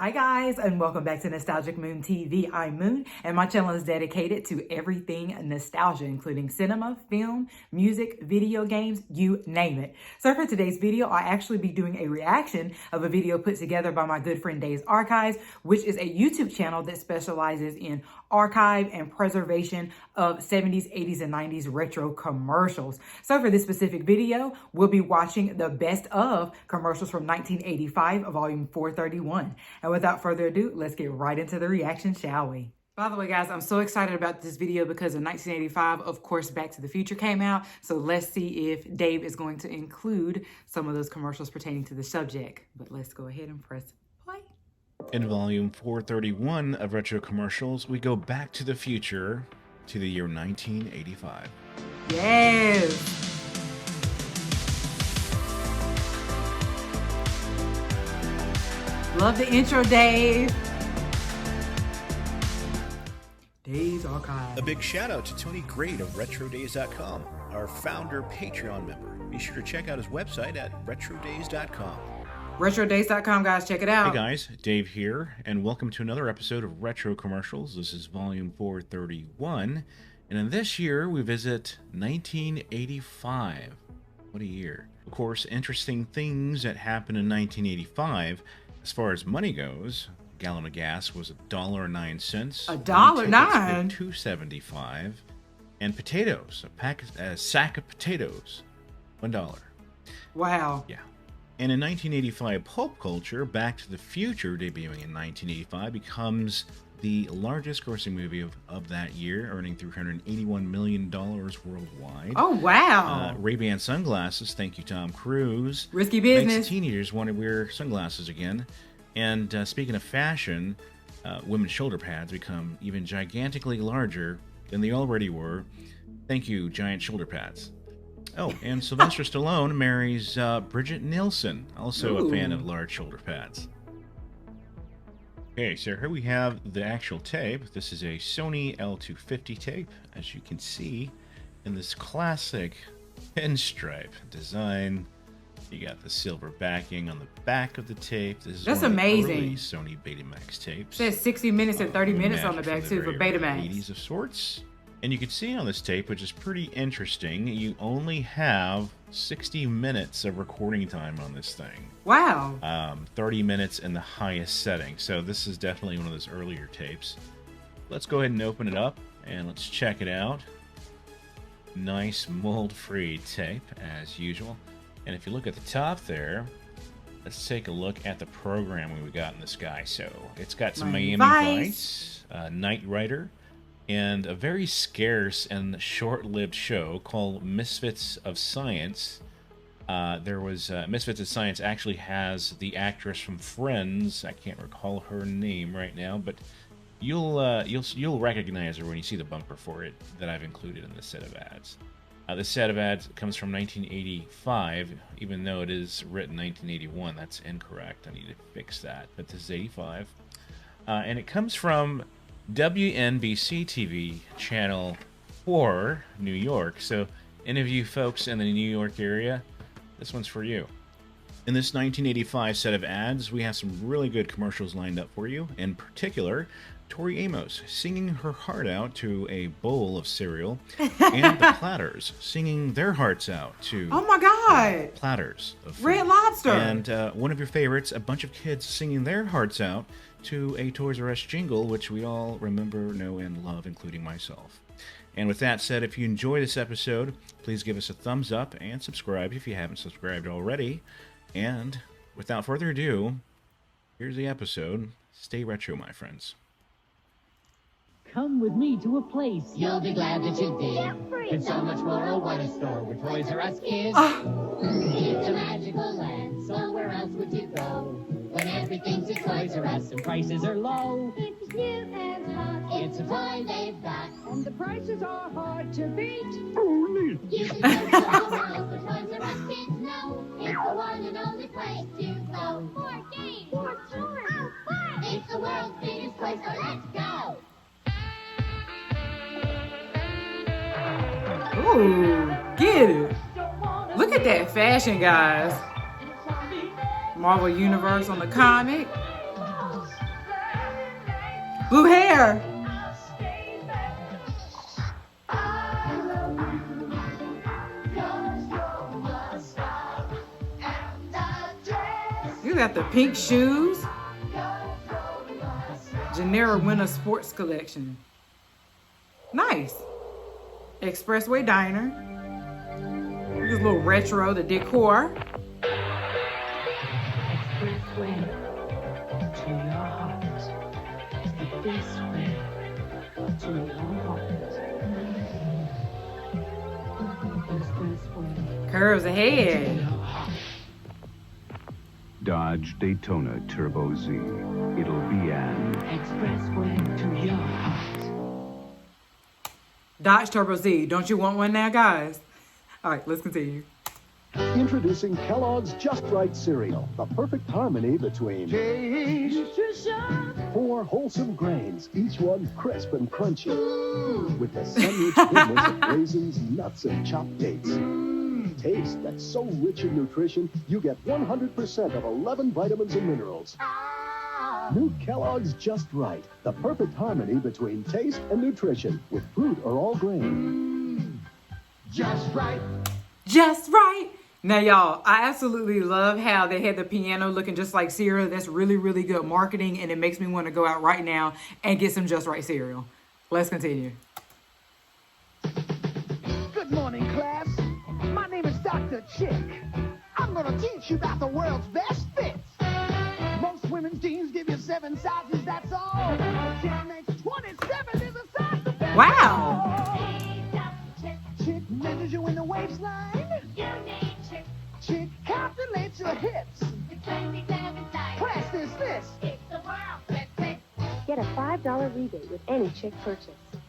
Hi guys, and welcome back to Nostalgic MoonTV. I'm Moon, and my channel is dedicated to everything nostalgia, including cinema, film, music, video games, you name it. So for today's video, I'll actually be doing a reaction of a video put together by my good friend Dave's Archives, which is a YouTube channel that specializes in archive and preservation of 70s, 80s, and 90s retro commercials. So for this specific video, we'll be watching the best of commercials from 1985, volume 431. And without further ado, let's get right into the reaction, shall we? By the way, guys, I'm so excited about this video because in 1985, of course, Back to the Future came out. So let's see if Dave is going to include some of those commercials pertaining to the subject. But let's go ahead and press play. In volume 431 of Retro Commercials, we go back to the future to the year 1985. Yes! Love the intro, Dave. Dave's Archive. A big shout out to Tony Great of RetroDays.com, our founder Patreon member. Be sure to check out his website at RetroDays.com. RetroDays.com, guys, check it out. Hey guys, Dave here, and welcome to another episode of Retro Commercials. This is volume 431, and in this year we visit 1985. What a year. Of course, interesting things that happened in 1985. As far as money goes, a gallon of gas was $1.09. $1.09? $2.75. And potatoes, a sack of potatoes, $1. Wow. Yeah. And in 1985 pulp culture, Back to the Future, debuting in 1985, becomes the largest grossing movie of that year, earning $381 million worldwide. Oh, wow. Ray-Ban sunglasses, thank you, Tom Cruise. Risky business. Makes teenagers want to wear sunglasses again. And speaking of fashion, women's shoulder pads become even gigantically larger than they already were. Thank you, giant shoulder pads. Oh, and Sylvester Stallone marries Bridget Nielsen, also a fan of large shoulder pads. Okay, so here we have the actual tape. This is a Sony L250 tape, as you can see, in this classic pinstripe design. You got the silver backing on the back of the tape. This is That's one of the amazing. early Sony Betamax tapes. It says 60 minutes and 30 minutes on the back, too, for Betamax. 80s of sorts. And you can see on this tape, which is pretty interesting, you only have 60 minutes of recording time on this thing. Wow. 30 minutes in the highest setting. So this is definitely one of those earlier tapes. Let's go ahead and open it up and let's check it out. Nice mold-free tape, as usual. And if you look at the top there, let's take a look at the programming we got in this guy. So it's got some Miami Vice, Knight Rider, and a very scarce and short-lived show called Misfits of Science. Misfits of Science actually has the actress from Friends. I can't recall her name right now, but you'll recognize her when you see the bumper for it that I've included in this set of ads. This set of ads comes from 1985, even though it is written 1981. That's incorrect. I need to fix that. But this is 85. And it comes from WNBC TV, Channel 4, New York. So any of you folks in the New York area, this one's for you. In this 1985 set of ads, we have some really good commercials lined up for you. In particular, Tori Amos singing her heart out to a bowl of cereal, and the Platters singing their hearts out to Oh my God. platters of food. Red Lobster. And one of your favorites, a bunch of kids singing their hearts out to a Toys R Us jingle, which we all remember, know, and love, including myself. And with that said, if you enjoy this episode, please give us a thumbs up and subscribe if you haven't subscribed already. And without further ado, here's the episode. Stay retro, my friends. Come with me to a place. You'll be glad that you did. It's so much more a what a store with Toys R Us kids. It's a magical land. So where else would you go? When everything's at Toys R Us And prices are low. it's new and hot. It's a toy they've got. And the prices are hard to beat. You can go to our world where Toys R Us kids know. It's the one and only place to go. More games, more toys, oh, fun. It's the world's biggest toy, so let's go. Ooh, get it. Look at that fashion, guys. Marvel Universe on the comic. Blue hair. You got the pink shoes. Genera Winter Sports Collection. Nice. Expressway Diner. This little retro, the decor. Expressway to your heart. The best way to your heart. Expressway. Curves ahead. Dodge Daytona Turbo Z. It'll be an Expressway to your heart. Dodge Turbo Z. Don't you want one now, guys? All right, let's continue. Introducing Kellogg's Just Right cereal, the perfect harmony between four wholesome grains, each one crisp and crunchy, with the sun-rich goodness of raisins, nuts, and chopped dates. Taste that's so rich in nutrition, you get 100% of 11 vitamins and minerals. New Kellogg's Just Right, the perfect harmony between taste and nutrition, with fruit or all grain. Just right. Just right. Now, y'all, I absolutely love how they had the piano looking just like cereal. That's really, really good marketing, and it makes me want to go out right now and get some Just Right cereal. Let's continue. Good morning, class. My name is Dr. Chick. I'm gonna teach you about the world's best fits. Most women's jeans give you 7 sizes, that's all. Chick makes 27 is a size to fit. Wow. Chick measures you in the waistline. Chick calculates your hips. Class this. Get a $5 rebate with any Chick purchase.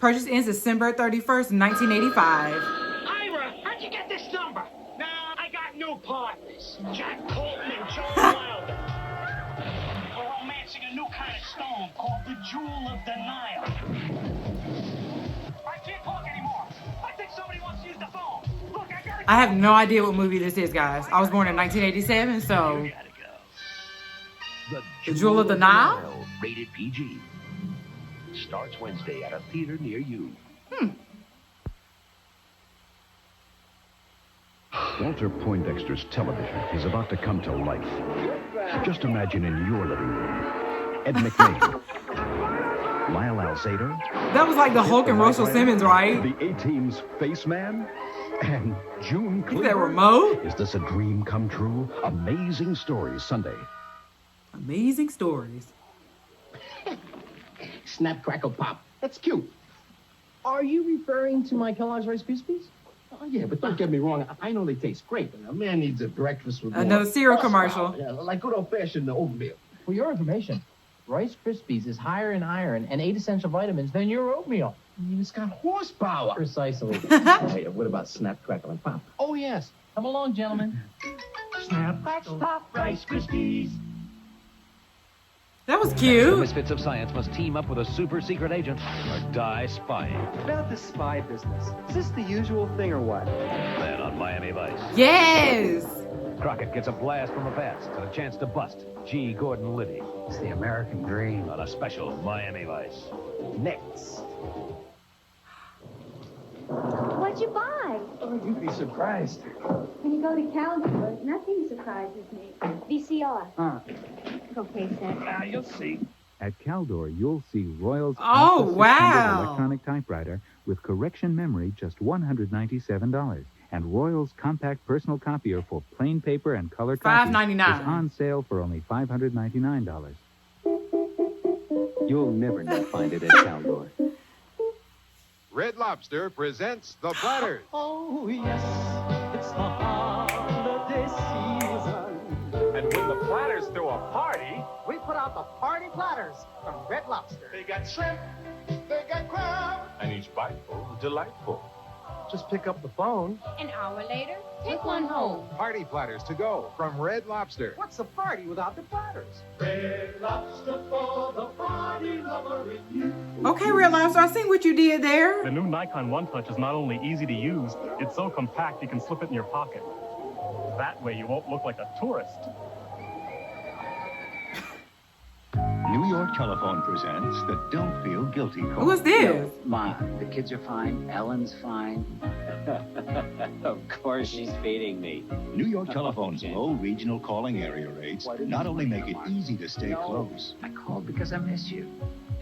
Purchase ends December 31st, 1985. Ira, how'd you get this number? Nah, I got new partners. Jack Colton and Joe Wilder. We're romancing a new kind of stone called the Jewel of the Nile. I can't talk anymore. I think somebody wants to use the phone. Look, I gotta... I have no idea what movie this is, guys. I was born in 1987, so... The Jewel of the Nile? Rated PG. Starts Wednesday at a theater near you. Walter Poindexter's television is about to come to life. Just imagine in your living room, Ed McMahon, Lyle Alzado. That was like the Hulk and Russell Simmons, right? The A-Team's Face Man, and June Is that Cleaver. remote? Is this a dream come true? Amazing Stories Sunday. Amazing Stories. Snap, crackle, pop. That's cute. Are you referring to my Kellogg's Rice Krispies? Oh, yeah, but don't get me wrong. I know they taste great, but a man needs a breakfast with Another more cereal horsepower. commercial. Yeah, like good old-fashioned oatmeal. For your information, Rice Krispies is higher in iron and 8 essential vitamins than your oatmeal. I mean, it's got horsepower. Precisely. Hey, what about snap, crackle, and pop? Oh, yes. Come along, gentlemen. Snap, crackle, pop, Rice Krispies. That was The cute. misfits of science must team up with a super secret agent or die spying. About the spy business. Is this the usual thing or what? Then on Miami Vice, Yes. Crockett gets a blast from the past and a chance to bust G. Gordon Liddy. It's the American dream on a special Miami Vice. Next. What'd you buy? Oh, you'd be surprised. When you go to Caldor, nothing surprises me. VCR. Okay, Seth. You'll see. At Caldor, you'll see Royal's Oh, Alpha 600 wow. electronic typewriter with correction memory, just $197. And Royal's compact personal copier for plain paper and color copy $5.99. is on sale for only $599. You'll never not find it at Caldor. Red Lobster presents The Platters. Oh, yes, it's the holiday season. And when the Platters throw a party, We put out the party platters from Red Lobster. they got shrimp, they got crab, and each bitefull is delightful. Just pick up the phone. An hour later, take one home. Party Platters to go from Red Lobster. What's a party without the platters? Red Lobster for the party lover in you. Okay, Red Lobster, I see what you did there. The new Nikon One Touch is not only easy to use, it's so compact you can slip it in your pocket. That way you won't look like a tourist. New York Telephone presents the Don't Feel Guilty call. Who is this? Ma, the kids are fine. Ellen's fine. Of course she's feeding me. New York Telephone's low regional calling area rates not only make it easy to stay close. I called because I miss you.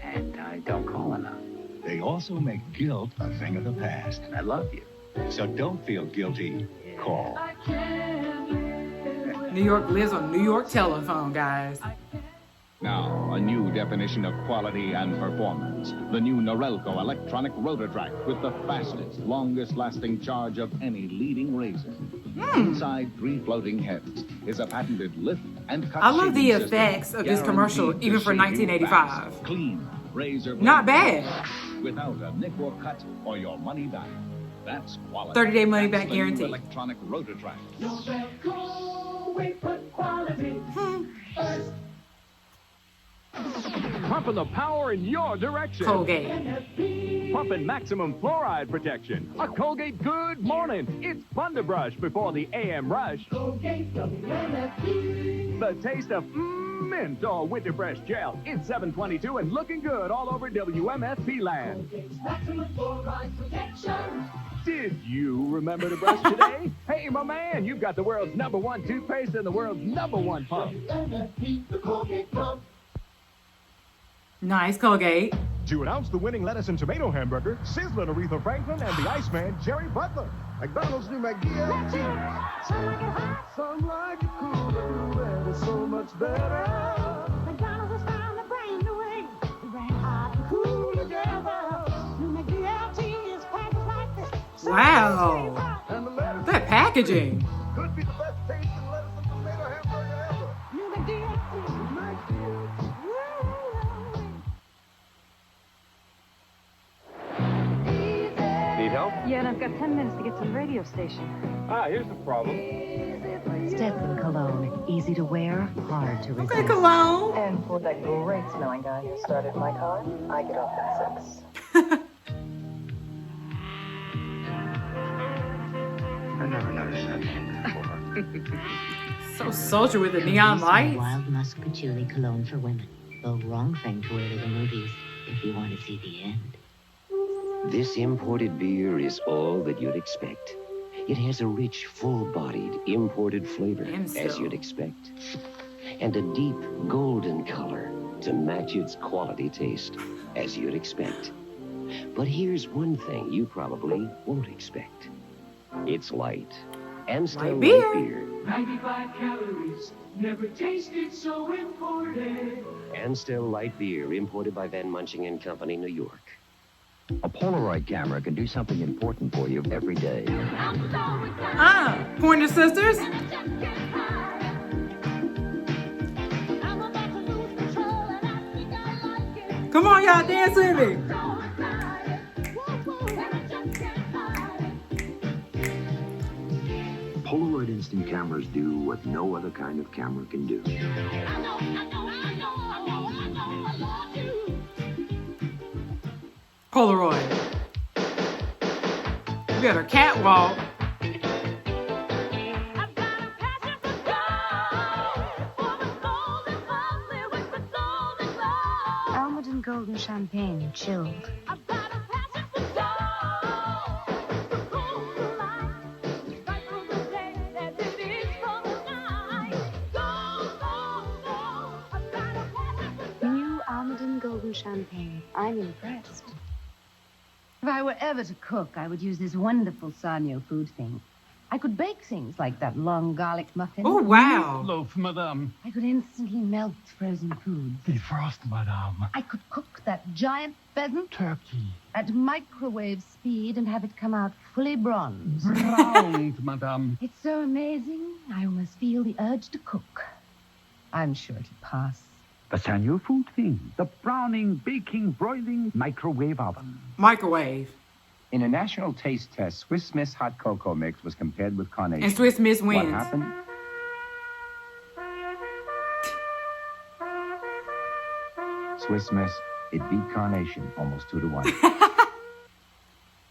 And I don't call enough. They also make guilt a thing of the past. And I love you. So don't feel guilty. Call. New York lives on New York Telephone, guys. Now, a new definition of quality and performance. The new Norelco electronic rotor track with the fastest, longest-lasting charge of any leading razor. Inside 3 floating heads is a patented lift and cut. I love the shaving system effects of this commercial, guaranteed even to for shave you 1985. fast, clean, razor Not blade bad. without a nick or cut or your money back. That's quality. 30-day money That's back the new guarantee. electronic rotor track. We put quality first. Pumping the power in your direction. Colgate. Pumping maximum fluoride protection. A Colgate good morning. It's fun to brush before the AM rush. Colgate WMFP. The taste of mint or winter fresh gel. It's 722 and looking good all over WMFP land. Colgate's maximum fluoride protection. Did you remember to brush today? Hey, my man, you've got the world's #1 toothpaste and the world's #1 pump. WMFP, the Colgate pump. Nice, Colgate. To announce the winning lettuce and tomato hamburger, Sizzler Aretha Franklin and the Iceman Jerry Butler. McDonald's new McGee. Some like it hot, some like it cool. Everywhere is so much better. McDonald's has found a brand new way to bring hot and cool together. New McGee is packaged like this. Wow. That packaging. Could be the best tasting lettuce and tomato hamburger ever. New McGee. Need help? Yeah, and I've got 10 minutes to get to the radio station. Ah, here's the problem. Stetson cologne. Easy to wear, hard to resist. Okay, cologne. And for that great smelling guy who started my car, I get off at 6. I never noticed that before. So sultry with the neon lights. Wild musk patchouli cologne for women. The wrong thing to wear to the movies if you want to see the end. This imported beer is all that you'd expect. It has a rich, full-bodied, imported flavor, as you'd expect. And a deep, golden color to match its quality taste, as you'd expect. But here's one thing you probably won't expect. It's light. Amstel Light Beer. 95 calories, never tasted so imported. Amstel Light Beer, imported by Van Munching and Company, New York. A Polaroid camera can do something important for you every day. Pointer Sisters. Come on, y'all, dance with me. Polaroid instant cameras do what no other kind of camera can do. Polaroid. We got our catwalk. Almond and golden champagne, chilled. New almond and golden champagne. I'm impressed. If I were ever to cook, I would use this wonderful Sanyo food thing. I could bake things like that long garlic muffin. Oh, wow. Loaf, madame. I could instantly melt frozen foods. Defrost, madame. I could cook that giant pheasant Turkey. at microwave speed and have it come out fully bronzed. Browned, madame. It's so amazing, I almost feel the urge to cook. I'm sure it'll pass. The Sanyo food thing. The browning, baking, broiling microwave oven. Microwave. In a national taste test, Swiss Miss hot cocoa mix was compared with Carnation. And Swiss Miss wins. What happened? Swiss Miss, it beat Carnation almost 2-1.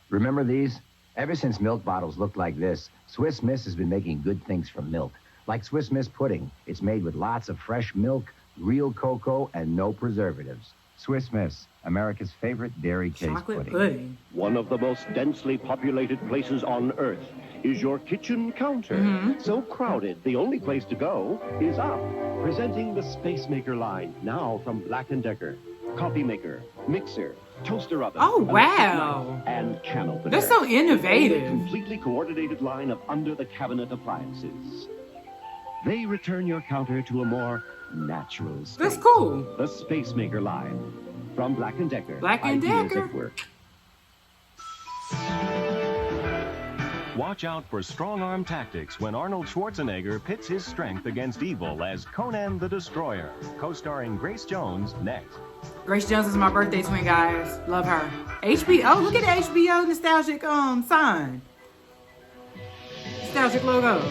Remember these? Ever since milk bottles looked like this, Swiss Miss has been making good things from milk. Like Swiss Miss pudding. It's made with lots of fresh milk, real cocoa and no preservatives. Swiss Miss, America's favorite dairy case Chocolate pudding. pudding. One of the most densely populated places on Earth is your kitchen counter. So crowded, the only place to go is up. Presenting the Space Maker line, now from Black & Decker. Coffee maker, mixer, toaster oven. Oh, electric wow. knife, and can opener. They're so innovative. A completely coordinated line of under-the-cabinet appliances. They return your counter to a more natural space. That's cool. The Space Maker line from Black & Decker. Black & Ideas Decker. at work. Watch out for strong-arm tactics when Arnold Schwarzenegger pits his strength against evil as Conan the Destroyer. Co-starring Grace Jones next. Grace Jones is my birthday twin, guys. Love her. HBO. Look at the HBO nostalgic sign. Nostalgic logo.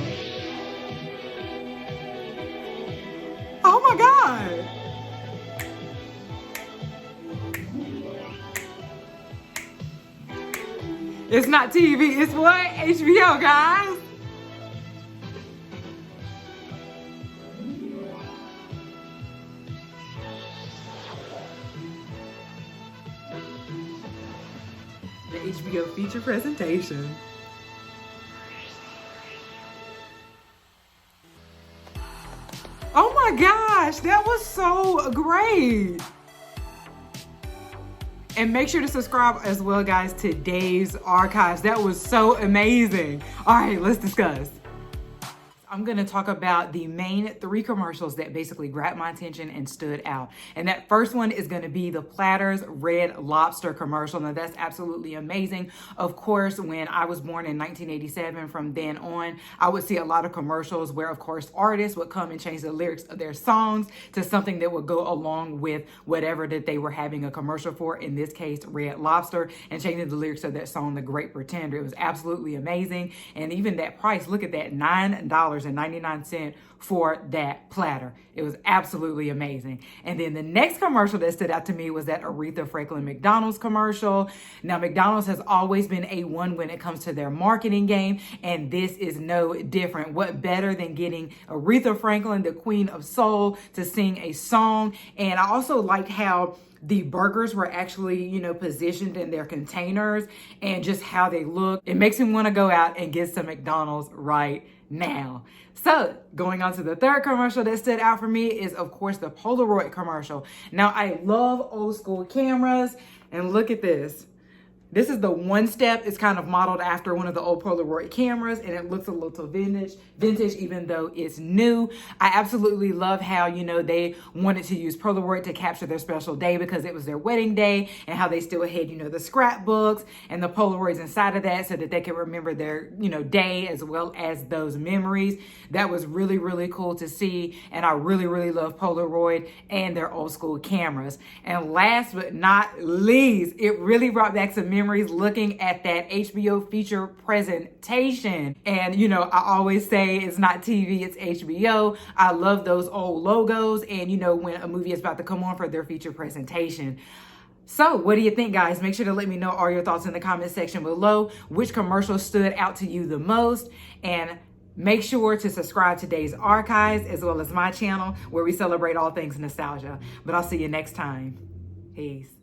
Oh my God. It's not TV, it's what? HBO, guys. The HBO feature presentation. Oh my gosh, that was so great. And make sure to subscribe as well, guys, to Dave's Archives. That was so amazing. All right, let's discuss. I'm gonna talk about the main 3 commercials that basically grabbed my attention and stood out. And that first one is gonna be the Platters Red Lobster commercial. Now that's absolutely amazing. Of course, when I was born in 1987, from then on, I would see a lot of commercials where, of course, artists would come and change the lyrics of their songs to something that would go along with whatever that they were having a commercial for, in this case, Red Lobster, and changing the lyrics of that song, The Great Pretender. It was absolutely amazing. And even that price, look at that, $9.99 for that platter. It was absolutely amazing. And then the next commercial that stood out to me was that Aretha Franklin McDonald's commercial. Now, McDonald's has always been A1 when it comes to their marketing game, and this is no different. What better than getting Aretha Franklin, the Queen of Soul, to sing a song? And I also liked how the burgers were actually, you know, positioned in their containers and just how they look. It makes me want to go out and get some McDonald's right now. So going on to the third commercial that stood out for me is, of course, the Polaroid commercial. Now, I love old school cameras, and look at this. This is the One Step. It's kind of modeled after one of the old Polaroid cameras, and it looks a little vintage, even though it's new. I absolutely love how, you know, they wanted to use Polaroid to capture their special day because it was their wedding day, and how they still had, you know, the scrapbooks and the Polaroids inside of that so that they could remember their, you know, day as well as those memories. That was really, really cool to see, and I really, really love Polaroid and their old school cameras. And last but not least, it really brought back some memories looking at that HBO feature presentation. And, you know, I always say it's not TV, it's HBO. I love those old logos, and, you know, when a movie is about to come on for their feature presentation. So what do you think, guys? Make sure to let me know all your thoughts in the comment section below. Which commercial stood out to you the most? And make sure to subscribe to Dave's Archives as well as my channel, where we celebrate all things nostalgia. But I'll see you next time. Peace.